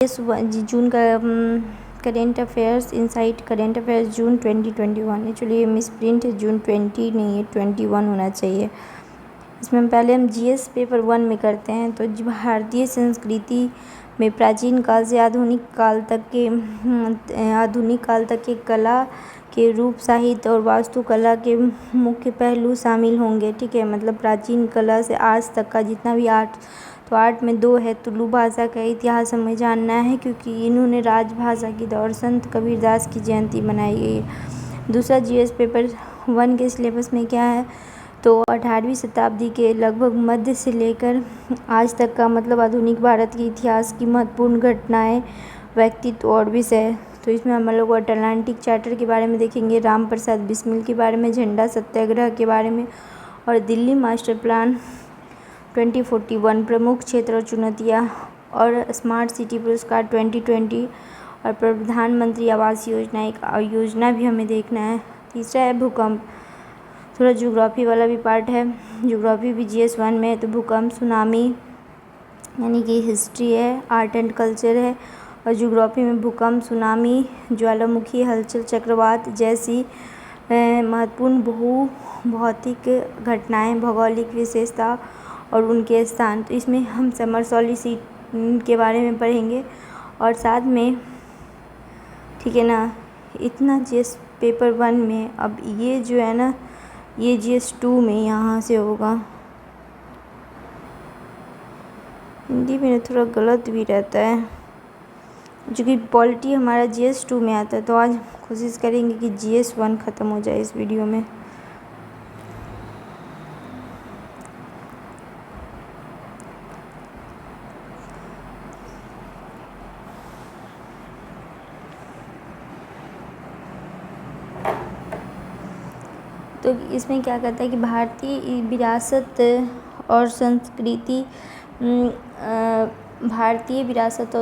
जून का current affairs insight current affairs June 2021। Actually ये misprint है, जून 20 नहीं है 21 होना चाहिए। इसमें पहले हम जीएस पेपर 1 में करते हैं। तो भारतीय संस्कृति में प्राचीन काल से आधुनिक काल तक के कला के रूप, साहित्य और वास्तुकला के मुख्य पहलू शामिल होंगे। ठीक है, मतलब प्राचीन कला से आज तक का जितना भी आर्ट, तो आर्ट में 2 है। तुलु भाषा का इतिहास हमें जानना है क्योंकि इन्होंने राजभाषा की और संत कबीरदास की जयंती मनाई गई है। दूसरा, जीएस पेपर 1 के सिलेबस में क्या है, तो 18वीं शताब्दी के लगभग मध्य से लेकर आज तक का, मतलब आधुनिक भारत के इतिहास की महत्वपूर्ण घटनाएं, व्यक्तित्व और विषय। तो इसमें हम लोग अटलांटिक चार्टर के बारे में देखेंगे, राम प्रसाद बिस्मिल के बारे में, झंडा सत्याग्रह के बारे में, और दिल्ली मास्टर प्लान 2041, प्रमुख क्षेत्र और चुनौतियाँ, और स्मार्ट सिटी पुरस्कार 2020, और प्रधानमंत्री आवास योजना, एक योजना भी हमें देखना है। तीसरा है भूकंप, थोड़ा ज्योग्राफी वाला भी पार्ट है, ज्योग्राफी भी जीएस 1 में है। तो भूकंप, सुनामी यानी कि हिस्ट्री है, आर्ट एंड कल्चर है, और ज्योग्राफी में भूकंप, सुनामी, ज्वालामुखी हलचल, चक्रवात जैसी महत्वपूर्ण भौतिक घटनाएं, भौगोलिक विशेषता और उनके स्थान। तो इसमें हम समर सॉलिसिट के बारे में पढ़ेंगे, और साथ में, ठीक है ना, इतना जीएस पेपर 1 में। अब ये जो है ना, ये जीएस 2 में यहाँ से होगा। हिंदी में थोड़ा गलत भी रहता है, क्योंकि पॉलिटी हमारा जीएस 2 में आता है। तो आज कोशिश करेंगे कि जीएस 1 ख़त्म हो जाए इस वीडियो में। तो इसमें क्या कहता है कि भारतीय विरासत और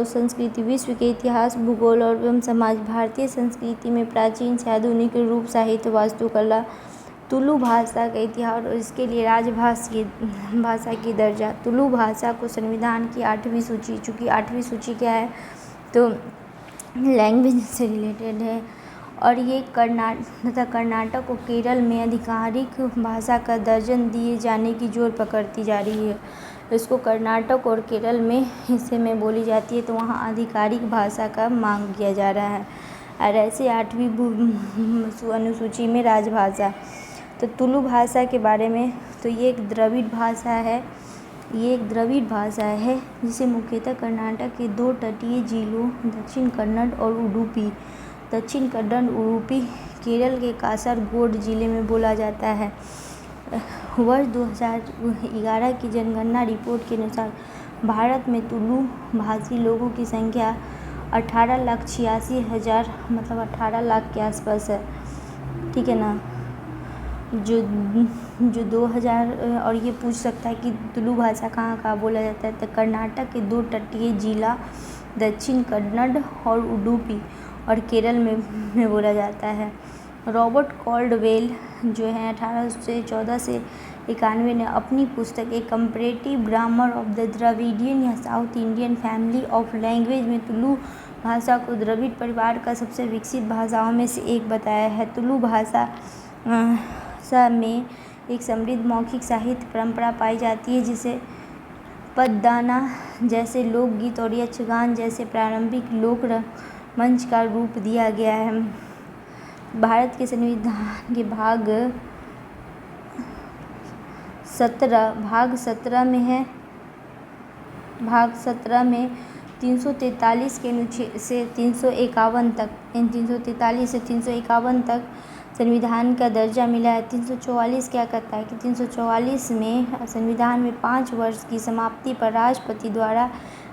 संस्कृति, विश्व के इतिहास, भूगोल और एवं समाज। भारतीय संस्कृति में प्राचीन से आधुनिक रूप, साहित्य, वास्तुकला, तुलु भाषा का इतिहास और इसके लिए भाषा की दर्जा। तुलु भाषा को संविधान की 8वीं सूची, चूँकि 8वीं सूची क्या है, तो लैंग्वेज से रिलेटेड है, और ये कर्नाटक और केरल में आधिकारिक भाषा का दर्जन दिए जाने की जोर पकड़ती जा रही है। इसको कर्नाटक और केरल में हिस्से में बोली जाती है, तो वहाँ आधिकारिक भाषा का मांग किया जा रहा है। और ऐसे 8वीं अनुसूची में राजभाषा। तो तुलु भाषा के बारे में, तो ये एक द्रविड़ भाषा है, जिसे मुख्यतः कर्नाटक के 2 तटीय जिलों दक्षिण कन्नड़ और उडुपी, केरल के कासरगोड जिले में बोला जाता है। वर्ष 2011 की जनगणना रिपोर्ट के अनुसार भारत में तुलु भाषी लोगों की संख्या 18,86,000, मतलब 18 लाख के आसपास है। ठीक है ना, जो 2000, और ये पूछ सकता है कि तुलु भाषा कहाँ बोला जाता है, तो कर्नाटक के 2 तटीय जिला दक्षिण कन्नड़ और उडुपी और केरल में बोला जाता है। रॉबर्ट कॉल्डवेल जो है 1814 से 91 ने अपनी पुस्तक a comparative grammar of the Dravidian या south Indian family of language में तुलु भाषा को द्रविड़ परिवार का सबसे विकसित भाषाओं में से एक बताया है। तुलु भाषा में एक समृद्ध मौखिक साहित्य परंपरा पाई जाती है, जिसे पददाना जैसे लोकगीत और यक्षगान जैसे प्रारंभिक लोक मंच का रूप दिया गया है। भारत के संविधान के भाग 17 में है। भाग 17 में 343 के अनुच्छेद से 351 तक, 343 से 351 तक संविधान का दर्जा मिला है। 344 क्या कहता है कि 344 में संविधान में 5 वर्ष की समाप्ति पर राष्ट्रपति द्वारा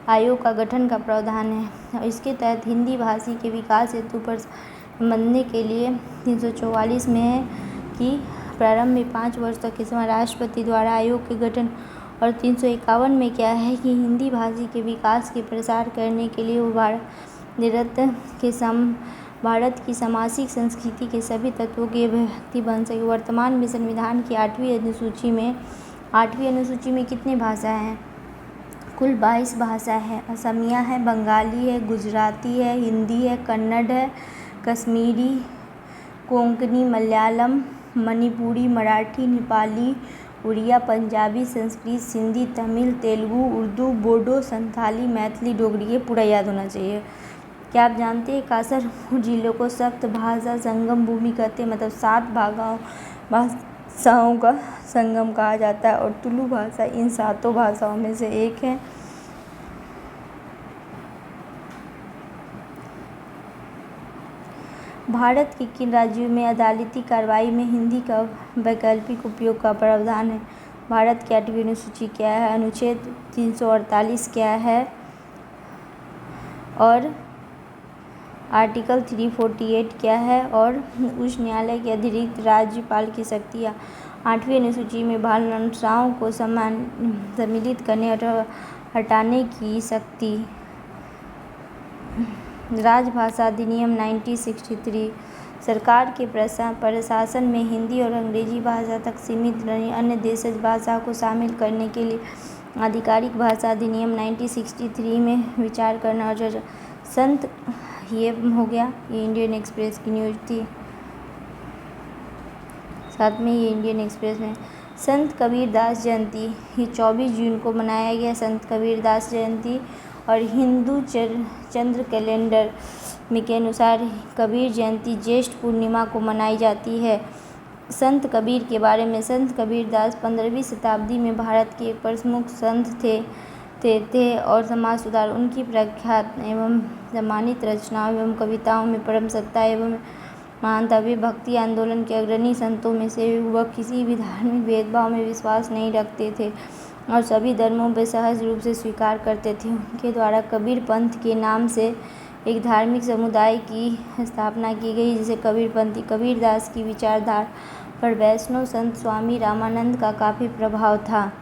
आयोग का गठन का प्रावधान है, और इसके तहत हिंदी भाषी के विकास हेतु पर समझने के लिए 344 में है कि प्रारंभ में 5 वर्ष तक के समय राष्ट्रपति द्वारा आयोग के गठन, और 351 में क्या है कि हिंदी भाषी के विकास के प्रसार करने के लिए भारत की सामाजिक संस्कृति के सभी तत्वों के व्यक्ति बन सके। वर्तमान में संविधान की 8वीं अनुसूची में कितनी भाषाएं हैं, कुल 22 भाषा है। असमिया है, बंगाली है, गुजराती है, हिंदी है, कन्नड़ है, कश्मीरी, कोंकणी, मलयालम, मणिपुरी, मराठी, नेपाली, उड़िया, पंजाबी, संस्कृत, सिंधी, तमिल, तेलुगु, उर्दू, बोडो, संथाली, मैथिली, डोगरी। ये पूरा याद होना चाहिए। क्या आप जानते हैं कासरगोड जिले को सप्त भाषा संगम भूमि कहते हैं, मतलब 7 भाषाओं का संगम कहा जाता है, और तुलु भाषा इन 7 भाषाओं में से एक है। भारत के किन राज्यों में अदालती कार्रवाई में हिंदी का वैकल्पिक उपयोग का प्रावधान है? भारत की 8वीं अनुसूची क्या है? अनुच्छेद 348 क्या है? और आर्टिकल 348 क्या है? और उच्च न्यायालय के अतिरिक्त राज्यपाल की शक्तियाँ। 8वीं अनुसूची में भाषाओं को सम्मिलित करने और हटाने की शक्ति। राजभाषा अधिनियम 1963। सरकार के प्रशासन में हिंदी और अंग्रेजी भाषा तक सीमित नहीं, अन्य देशज भाषा को शामिल करने के लिए आधिकारिक भाषा अधिनियम 1963 में विचार करना। और संत, ये हो गया, ये इंडियन एक्सप्रेस की न्यूज़ थी। साथ में ये इंडियन एक्सप्रेस में संत कबीरदास जयंती, ये 24 जून को मनाया गया संत कबीरदास जयंती। और हिंदू चंद्र कैलेंडर में के अनुसार कबीर जयंती ज्येष्ठ पूर्णिमा को मनाई जाती है। संत कबीर के बारे में, संत कबीरदास 15वीं शताब्दी में भारत के एक प्रमुख संत थे और समाज सुधार। उनकी प्रख्यात एवं सम्मानित रचनाओं एवं कविताओं में परम सत्ता एवं महानता। वे भक्ति आंदोलन के अग्रणी संतों में से वह किसी भी धार्मिक भेदभाव में विश्वास नहीं रखते थे और सभी धर्मों पर सहज रूप से स्वीकार करते थे। उनके द्वारा कबीर पंथ के नाम से एक धार्मिक समुदाय की स्थापना की गई, जिसे कबीरपंथी। कबीरदास की विचारधारा पर वैष्णव संत स्वामी रामानंद का काफ़ी प्रभाव था।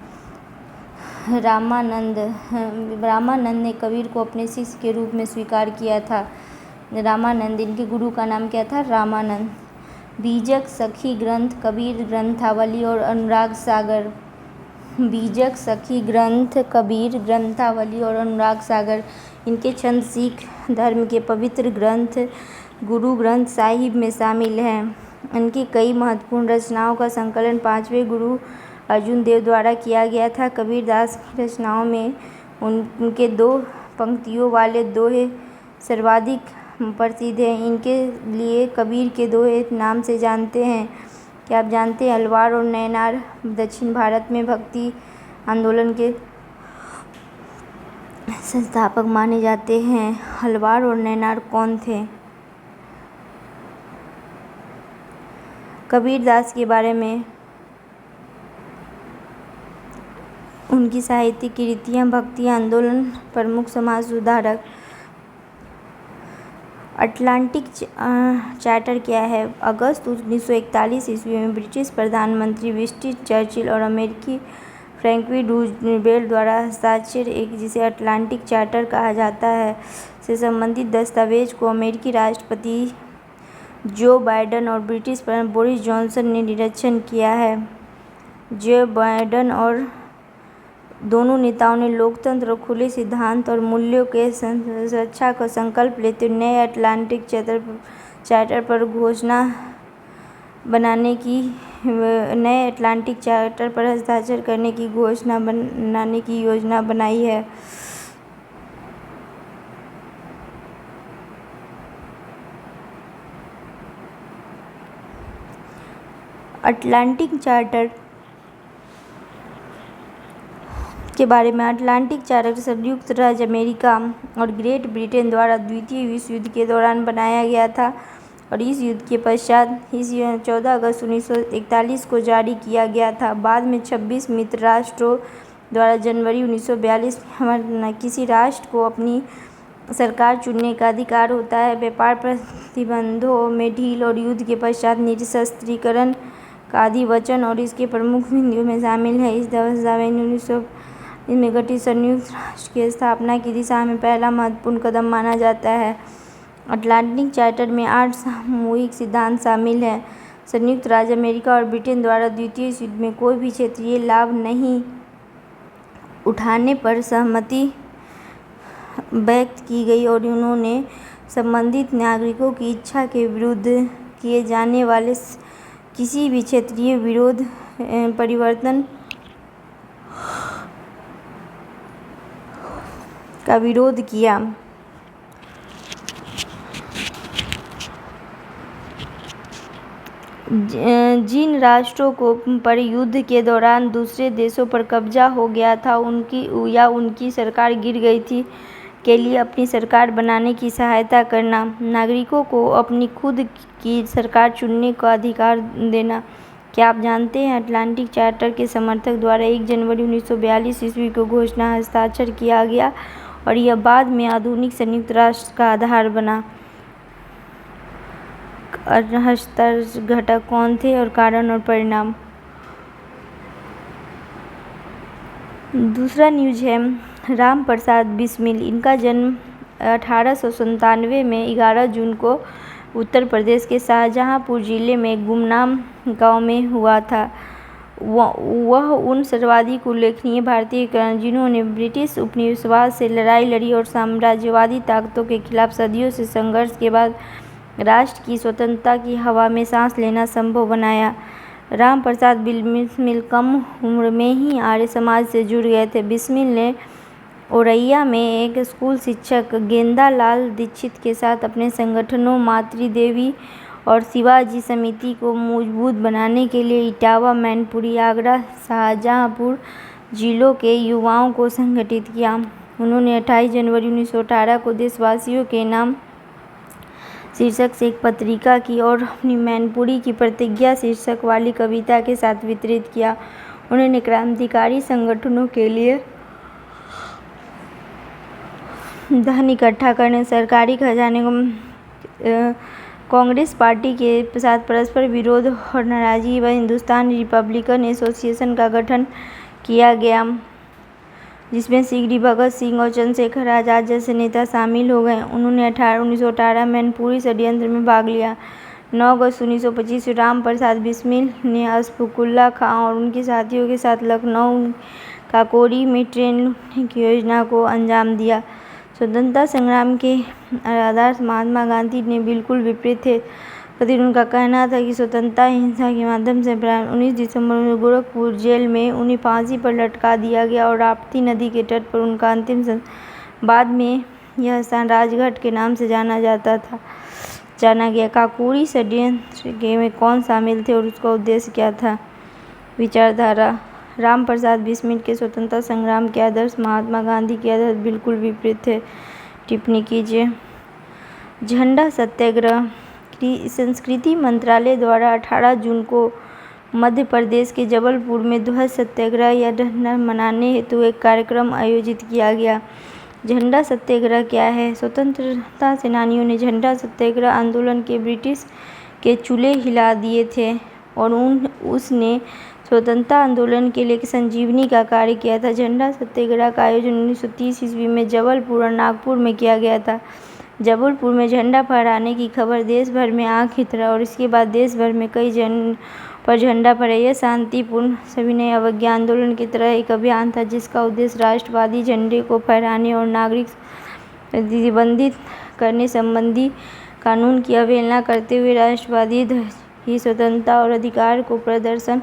रामानंद ने कबीर को अपने शिष्य के रूप में स्वीकार किया था। रामानंद, इनके गुरु का नाम क्या था? रामानंद। बीजक सखी ग्रंथ, कबीर ग्रंथावली और अनुराग सागर। बीजक सखी ग्रंथ, कबीर ग्रंथावली और अनुराग सागर इनके छंद सिख धर्म के पवित्र ग्रंथ गुरु ग्रंथ साहिब में शामिल हैं। इनकी कई महत्वपूर्ण रचनाओं का संकलन 5वें गुरु अर्जुन देव द्वारा किया गया था। कबीरदास की रचनाओं में उनके 2 पंक्तियों वाले दोहे सर्वाधिक प्रसिद्ध हैं। इनके लिए कबीर के दोहे नाम से जानते हैं। क्या आप जानते हैं हलवार और नैनार दक्षिण भारत में भक्ति आंदोलन के संस्थापक माने जाते हैं? हलवार और नैनार कौन थे? कबीरदास के बारे में उनकी साहित्यिक कृतियाँ, भक्ति आंदोलन, प्रमुख समाज सुधारक। अटलांटिक चार्टर क्या है? अगस्त 1941 ईस्वी में ब्रिटिश प्रधानमंत्री विंस्टन चर्चिल और अमेरिकी फ्रैंकलिन रूजवेल्ट द्वारा हस्ताक्षरित एक, जिसे अटलांटिक चार्टर कहा जाता है, से संबंधित दस्तावेज को अमेरिकी राष्ट्रपति जो बाइडेन और ब्रिटिश प्रधानमंत्री बोरिस जॉनसन ने निरीक्षण किया है। जो बाइडेन और दोनों नेताओं ने लोकतंत्र, खुले सिद्धांत और मूल्यों के सुरक्षा का संकल्प लेते हुए नए अटलांटिक चार्टर पर हस्ताक्षर करने की घोषणा बनाने की योजना बनाई है। अटलांटिक चार्टर के बारे में। अटलांटिक चार्टर संयुक्त राज्य अमेरिका और ग्रेट ब्रिटेन द्वारा द्वितीय विश्व युद्ध के दौरान बनाया गया था और इस युद्ध के पश्चात इस 14 अगस्त 1941 को जारी किया गया था। बाद में 26 मित्र राष्ट्रों द्वारा जनवरी 1942 में किसी राष्ट्र को अपनी सरकार चुनने का अधिकार होता है। व्यापार प्रतिबंधों में ढील और युद्ध के पश्चात निरस्त्रीकरण का अधिवचन और इसके प्रमुख बिंदुओं में शामिल है। इस दस्तावेज में गठित संयुक्त राष्ट्र की स्थापना की दिशा में पहला महत्वपूर्ण कदम माना जाता है। अटलांटिक चार्टर में 8 सामूहिक सिद्धांत शामिल हैं। संयुक्त राज्य अमेरिका और ब्रिटेन द्वारा द्वितीय विश्व युद्ध में कोई भी क्षेत्रीय लाभ नहीं उठाने पर सहमति व्यक्त की गई और उन्होंने संबंधित नागरिकों की इच्छा के विरुद्ध किए जाने वाले किसी भी क्षेत्रीय विरोध परिवर्तन का विरोध किया। जिन राष्ट्रों को पर युद्ध के दौरान दूसरे देशों पर कब्जा हो गया था उनकी सरकार गिर गई थी के लिए अपनी सरकार बनाने की सहायता करना, नागरिकों को अपनी खुद की सरकार चुनने का अधिकार देना। क्या आप जानते हैं अटलांटिक चार्टर के समर्थक द्वारा 1 जनवरी 1942 ईस्वी को घोषणा हस्ताक्षर किया गया और यह बाद में आधुनिक संयुक्त राष्ट्र का आधार बना। हस्ताक्षर घटक कौन थे और कारण और परिणाम। दूसरा न्यूज है राम प्रसाद बिस्मिल। इनका जन्म 1897 में 11 जून को उत्तर प्रदेश के शाहजहांपुर जिले में गुमनाम गांव में हुआ था। वह उन सर्वाधिक उल्लेखनीय भारतीय जिन्होंने ब्रिटिश उपनिवेशवाद से लड़ाई लड़ी और साम्राज्यवादी ताकतों के खिलाफ सदियों से संघर्ष के बाद राष्ट्र की स्वतंत्रता की हवा में सांस लेना संभव बनाया। राम प्रसाद बिस्मिल कम उम्र में ही आर्य समाज से जुड़ गए थे। बिस्मिल ने औरैया में एक स्कूल शिक्षक गेंदालाल दीक्षित के साथ अपने संगठनों मातृदेवी और शिवाजी समिति को मजबूत बनाने के लिए इटावा, मैनपुरी, आगरा, शाहजहांपुर जिलों के युवाओं को संगठित किया। उन्होंने 28 जनवरी 1918 को देशवासियों के नाम शीर्षक से एक पत्रिका की और अपनी मैनपुरी की प्रतिज्ञा शीर्षक वाली कविता के साथ वितरित किया। उन्होंने क्रांतिकारी संगठनों के लिए धन इकट्ठा करने, सरकारी खजाने को कांग्रेस पार्टी के साथ परस्पर विरोध और नाराजगी व हिंदुस्तान रिपब्लिकन एसोसिएशन का गठन किया गया, जिसमें शीघ्र भगत सिंह और चंद्रशेखर आजाद जैसे नेता शामिल हो गए। उन्होंने 1918 मैनपुरी षड्यंत्र में भाग लिया। 9 अगस्त 1925 राम प्रसाद बिस्मिल ने अशफाकुल्लाह खां और उनके साथियों के साथ लखनऊ काकोरी में ट्रेन लूटने की योजना को अंजाम दिया। स्वतंत्रता संग्राम के आदर्श महात्मा गांधी ने बिल्कुल विपरीत थे। उनका कहना था कि स्वतंत्रता हिंसा के माध्यम से प्रारंभ। 19 दिसंबर में गोरखपुर जेल में उन्हें फांसी पर लटका दिया गया और राप्ती नदी के तट पर उनका अंतिम बाद में यह स्थान राजघाट के नाम से जाना गया। काकोरी षड्यंत्र में कौन शामिल थे और उसका उद्देश्य क्या था। विचारधारा। राम प्रसाद बिस्मिल के स्वतंत्रता संग्राम के आदर्श महात्मा गांधी के आदर्श बिल्कुल विपरीत थे। टिप्पणी कीजिए। झंडा सत्याग्रह। संस्कृति मंत्रालय द्वारा 18 जून को मध्य प्रदेश के जबलपुर में ध्वज सत्याग्रह या झंडा मनाने हेतु एक कार्यक्रम आयोजित किया गया। झंडा सत्याग्रह क्या है। स्वतंत्रता सेनानियों ने झंडा सत्याग्रह आंदोलन के ब्रिटिश के चूल्हे हिला दिए थे और उसने स्वतंत्रता आंदोलन के लिए एक संजीवनी का कार्य किया था। झंडा सत्याग्रह का आयोजन 1930 ईस्वी में जबलपुर और नागपुर में किया गया था। जबलपुर में झंडा फहराने की खबर देश भर में आग की तरह और इसके बाद देश भर में कई पर झंडा फहराया। यह शांतिपूर्ण सविनय अवज्ञा आंदोलन की तरह एक अभियान था जिसका उद्देश्य राष्ट्रवादी झंडे को फहराने और नागरिक प्रतिबंधित करने संबंधी कानून की अवहेलना करते हुए राष्ट्रवादी की स्वतंत्रता और अधिकार को प्रदर्शन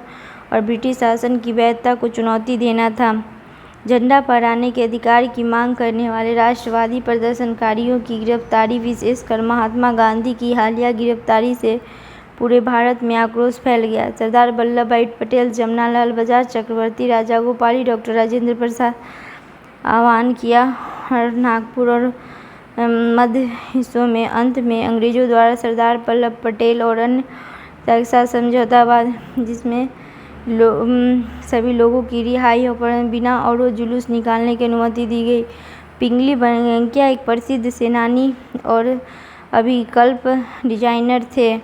और ब्रिटिश शासन की वैधता को चुनौती देना था। झंडा फहराने के अधिकार की मांग करने वाले राष्ट्रवादी प्रदर्शनकारियों की गिरफ्तारी, विशेषकर महात्मा गांधी की हालिया गिरफ्तारी से पूरे भारत में आक्रोश फैल गया। सरदार वल्लभ भाई पटेल, जमनालाल बजाज, चक्रवर्ती राजागोपाली, डॉक्टर राजेंद्र प्रसाद आह्वान किया और नागपुर और मध्य हिस्सों में अंत में अंग्रेजों द्वारा सरदार वल्लभ पटेल और अन्य के साथ समझौता हुआ, जिसमें सभी लोगों की रिहाई और बिना और जुलूस निकालने की अनुमति दी गई। पिंगली वेंकैया एक प्रसिद्ध सेनानी और अभिकल्प डिजाइनर थे।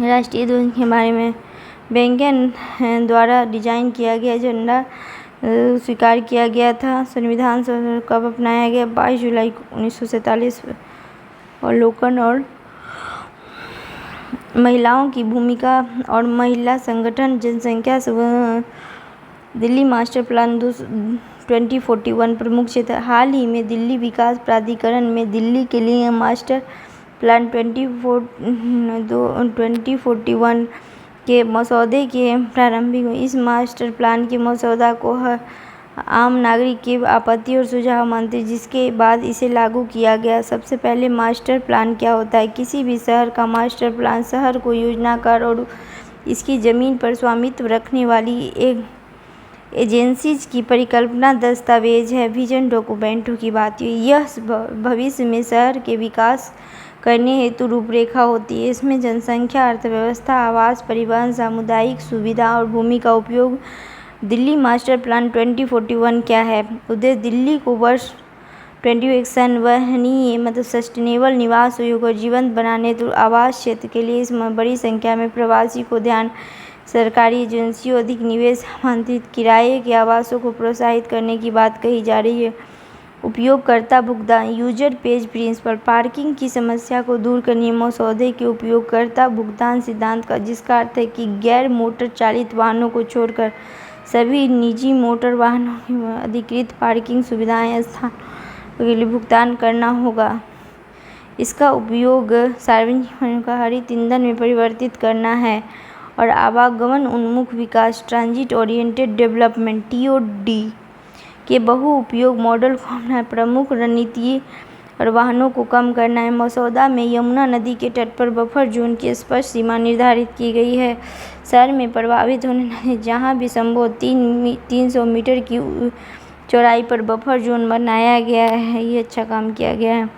राष्ट्रीय ध्वज के बारे में। वेंकैया द्वारा डिजाइन किया गया झंडा स्वीकार किया गया था। संविधान कब अपनाया गया। 22 जुलाई 1947। अवलोकन और महिलाओं की भूमिका और महिला संगठन जनसंख्या दिल्ली मास्टर प्लान 2041 प्रमुख क्षेत्र। हाल ही में दिल्ली विकास प्राधिकरण में दिल्ली के लिए मास्टर प्लान 2041 के मसौदे के प्रारंभिक हुए। इस मास्टर प्लान के मसौदा को आम नागरिक के आपत्ति और सुझाव मानते हैं, जिसके बाद इसे लागू किया गया। सबसे पहले मास्टर प्लान क्या होता है? किसी भी शहर का मास्टर प्लान शहर को योजनाकार और इसकी ज़मीन पर स्वामित्व रखने वाली एक एजेंसीज की परिकल्पना दस्तावेज है। विजन डॉक्यूमेंट की बात हुई, यह भविष्य में शहर के विकास करने हेतु रूपरेखा होती है। इसमें जनसंख्या, अर्थव्यवस्था, आवास, परिवहन, सामुदायिक सुविधा और भूमि का उपयोग। दिल्ली मास्टर प्लान 2041 क्या है? उद्देश्य दिल्ली को वर्ष 2021 वहनीय मतलब सस्टेनेबल निवास योग्य और जीवंत बनाने हेतु आवास क्षेत्र के लिए इसमें बड़ी संख्या में प्रवासी को ध्यान, सरकारी एजेंसियों अधिक निवेश आमंत्रित, किराए के आवासों को प्रोत्साहित करने की बात कही जा रही है। उपयोगकर्ता भुगतान, यूजर पेज प्रिंसिपल, पार्किंग की समस्या को दूर करने मसौदे के उपयोगकर्ता भुगतान सिद्धांत का, जिसका अर्थ है कि गैर मोटर चालित वाहनों को छोड़कर सभी निजी मोटर वाहनों की अधिकृत पार्किंग सुविधाएं स्थानों के लिए भुगतान करना होगा। इसका उपयोग सार्वजनिक का हरित ईंधन में परिवर्तित करना है और आवागमन उन्मुख विकास, ट्रांजिट ओरिएंटेड डेवलपमेंट (TOD) के बहु उपयोग मॉडल को अपना प्रमुख रणनीति और वाहनों को कम करना है। मसौदा में यमुना नदी के तट पर बफर जोन की स्पष्ट सीमा निर्धारित की गई है। शहर में प्रभावित होने वाले जहाँ भी संभव 300 मीटर की चौड़ाई पर बफर जोन बनाया गया है। ये अच्छा काम किया गया है।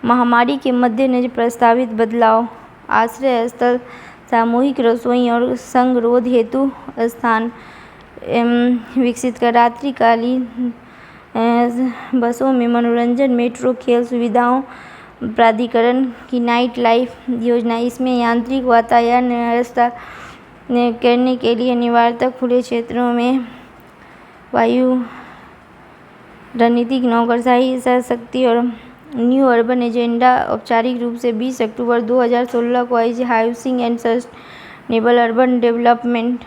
महामारी के मद्देनजर प्रस्तावित बदलाव, आश्रय स्थल, सामूहिक रसोई और संगरोध हेतु स्थान विकसित कर, रात्रिकालीन बसों में मनोरंजन, मेट्रो, खेल सुविधाओं, प्राधिकरण की नाइट लाइफ योजना। इसमें यांत्रिक वातायन व्यवस्था करने के लिए निवारक खुले क्षेत्रों में वायु रणनीतिक नौकरशाही शक्ति और न्यू अर्बन एजेंडा। औपचारिक रूप से 20 अक्टूबर 2016 को housing and sustainable urban development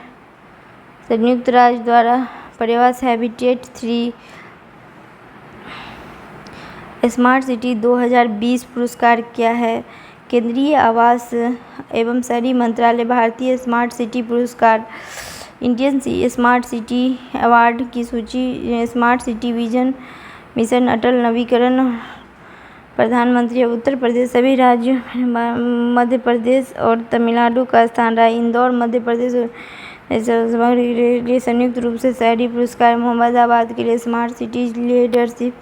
संयुक्त राज्य द्वारा प्रयास हैबिटेट 3 स्मार्ट सिटी 2020 पुरस्कार क्या है? केंद्रीय आवास एवं शहरी मंत्रालय भारतीय स्मार्ट सिटी पुरस्कार, इंडियन स्मार्ट सिटी अवार्ड की सूची, स्मार्ट सिटी विजन मिशन, अटल नवीकरण, प्रधानमंत्री उत्तर प्रदेश, सभी राज्यों मध्य प्रदेश और तमिलनाडु का स्थान रहा। इंदौर मध्य प्रदेश संयुक्त रूप से शहरी पुरस्कार, मोहम्मदाबाद के लिए स्मार्ट सिटी लीडरशिप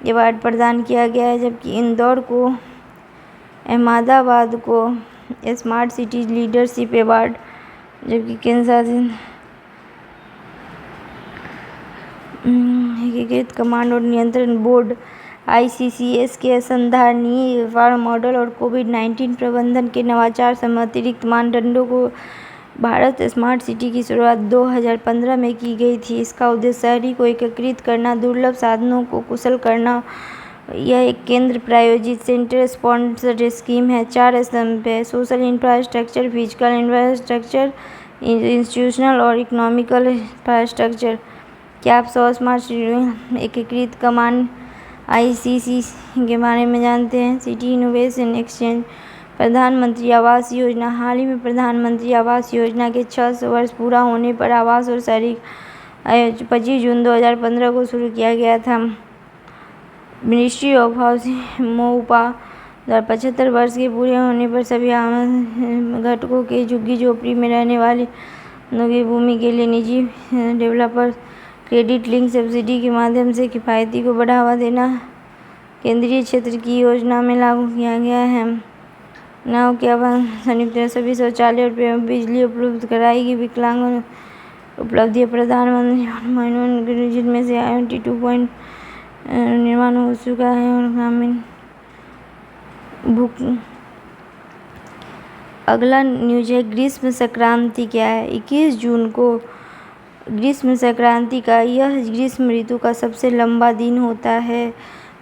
अवार्ड प्रदान किया गया है, जबकि इंदौर को, अहमदाबाद को स्मार्ट सिटी लीडरशिप अवार्ड, जबकि केंद्र शासित एकीकृत कमांड और नियंत्रण बोर्ड ICCS के संधारणीय रिफॉर्म मॉडल और कोविड-19 प्रबंधन के नवाचार समेत अतिरिक्त मानदंडों को भारत स्मार्ट सिटी की शुरुआत 2015 में की गई थी। इसका उद्देश्य शहरी को एकीकृत करना, दुर्लभ साधनों को कुशल करना। यह एक केंद्र प्रायोजित सेंटर स्पॉन्सर्ड स्कीम है। 4 स्तंभ है: social infrastructure, physical infrastructure, institutional और इकोनॉमिकल इंफ्रास्ट्रक्चर। क्या आप 100 स्मार्ट सिटी एकीकृत कमांड ICC के बारे में जानते हैं? सिटी इनोवेशन एक्सचेंज, प्रधानमंत्री आवास योजना। हाल ही में प्रधानमंत्री आवास योजना के 6 वर्ष पूरा होने पर आवास और शहरी 25 जून 2015 को शुरू किया गया था। मिनिस्ट्री ऑफ हाउसिंग MoHUPA द्वारा 75 वर्ष के पूरे होने पर सभी घटकों के झुग्गी झोपड़ी में रहने वाले लोगों की भूमि के लिए निजी डेवलपर क्रेडिट लिंक सब्सिडी के माध्यम से किफायती को बढ़ावा देना केंद्रीय क्षेत्र की योजना में लागू किया गया है। नाव के संयुक्त सभी शौचालय और बिजली उपलब्ध कराएगी। विकलांगों उपलब्धि प्रधानमंत्री मनोनयन, जिनमें से IoT 2.0 निर्माण हो चुका है और ग्रामीण भूख। अगला न्यूज है ग्रीष्म संक्रांति क्या है? 21 जून को ग्रीष्म संक्रांति का यह ग्रीष्म ऋतु का सबसे लंबा दिन होता है।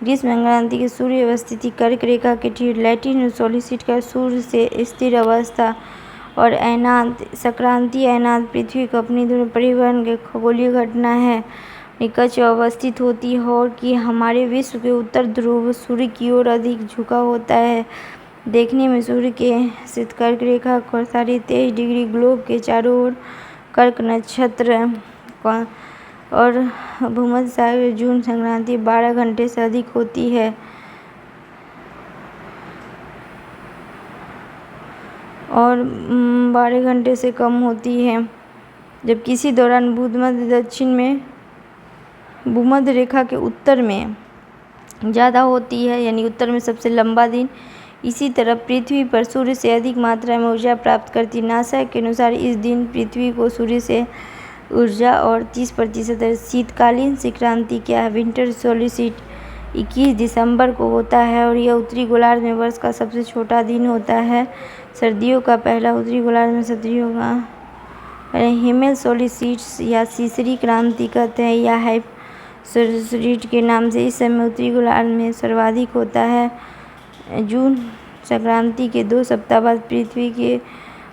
ग्रीष्म संक्रांति की सूर्य अवस्थिति कर्क रेखा के ठीक लैटिन सोलिस्टिस का सूर्य से स्थिर अवस्था और अयनांत संक्रांति अयनांत पृथ्वी को अपनी दूर परिवहन के खगोलीय घटना है। निकट अवस्थित होती है और कि हमारे विश्व के उत्तर ध्रुव सूर्य की ओर अधिक झुका होता है। देखने में सूर्य के स्थित कर्क रेखा को 23.5 डिग्री ग्लोब के चारों ओर कर्क नक्षत्र और भूमध्य सागर जून संक्रांति 12 घंटे से अधिक होती है और 12 घंटे से कम होती है। जब किसी दौरान भूमध्य दक्षिण में भूमध्य रेखा के उत्तर में ज़्यादा होती है, यानी उत्तर में सबसे लंबा दिन। इसी तरह पृथ्वी पर सूर्य से अधिक मात्रा में ऊर्जा प्राप्त करती। नासा के अनुसार इस दिन पृथ्वी को सूर्य से ऊर्जा और 30% शीतकालीन संक्रांति क्या है, विंटर सोलिस्टिस 21 दिसंबर को होता है और यह उत्तरी गोलार्ध में वर्ष का सबसे छोटा दिन होता है। सर्दियों का पहला उत्तरी गोलार्ध में सर्दियों का हिमेल सोलिस्टिस या सीसरी क्रांति कहते हैं या हाइपसोलिस्टिस के नाम से इस समय उत्तरी गोलार्ध में सर्वाधिक होता है। जून संक्रांति के 2 सप्ताह बाद पृथ्वी की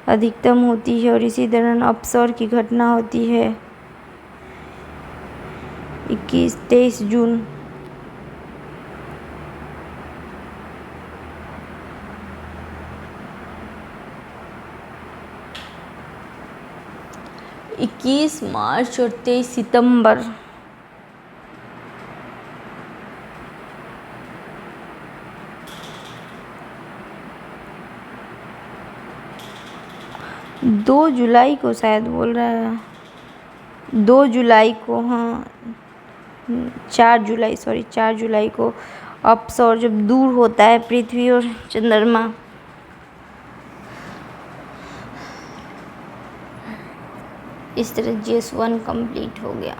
अधिकतम होती है और इसी दौरान अपसौर की घटना होती है 23 जून। इक्कीस मार्च और 23 सितंबर। दो जुलाई को शायद बोल रहा है, 2 जुलाई को, हाँ 4 जुलाई को अपसौर जब दूर होता है पृथ्वी और चंद्रमा। इस तरह GS1 कंप्लीट हो गया।